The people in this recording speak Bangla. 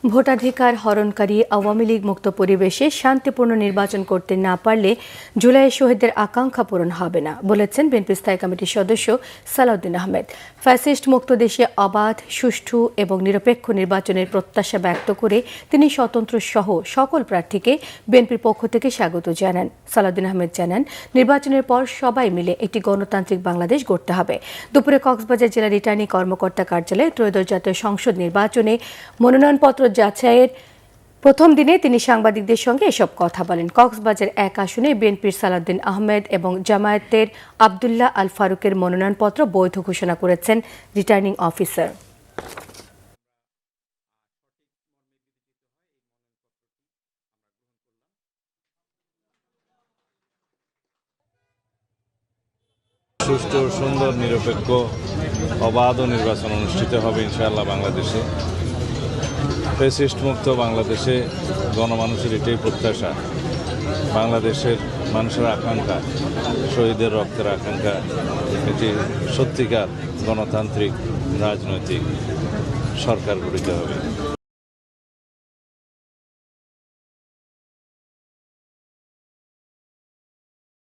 ভোটাধিকার হরণকারী আওয়ামী লীগ মুক্ত পরিবেশে শান্তিপূর্ণ নির্বাচন করতে না পারলে জুলাইয়ে শহীদদের আকাঙ্ক্ষা পূরণ হবে না বলেছেন বিএনপি স্থায়ী কমিটির সদস্য সালাউদ্দিন আহমেদ। ফ্যাসিস্ট মুক্ত দেশে অবাধ, সুষ্ঠু এবং নিরপেক্ষ নির্বাচনের প্রত্যাশা ব্যক্ত করে তিনি স্বতন্ত্র সহ সকল প্রার্থীকে বিএনপির পক্ষ থেকে স্বাগত জানান। সালাউদ্দিন আহমেদ জানান, নির্বাচনের পর সবাই মিলে একটি গণতান্ত্রিক বাংলাদেশ গড়তে হবে। দুপুরে কক্সবাজার জেলা রিটার্নিং কর্মকর্তা কার্যালয়ে ত্রয়োদশ জাতীয় সংসদ নির্বাচনে মনোনয়নপত্র যাচাইয়ের প্রথম দিনে তিনি সাংবাদিকদের সঙ্গে এসব কথা বলেন। কক্সবাজার ১ আসনে বিএনপির সালাউদ্দিন আহমেদ এবং জামায়াতের আবদুল্লাহ আল ফারুকের মনোনয়নপত্র বৈধ ঘোষণা করেছেন রিটার্নিং অফিসার। সুষ্ঠু, সুন্দর, নিরপেক্ষ, অবাধ নির্বাচন অনুষ্ঠিত হবে ইনশাআল্লাহ বাংলাদেশে। ফ্যাসিস্ট মুক্ত বাংলাদেশে গণমানুষের এটাই প্রত্যাশা। বাংলাদেশের মানুষের আকাঙ্ক্ষা, শহীদের রক্তের আকাঙ্ক্ষা, এটি সত্যিকার গণতান্ত্রিক রাজনৈতিক সরকার গঠিত হবে।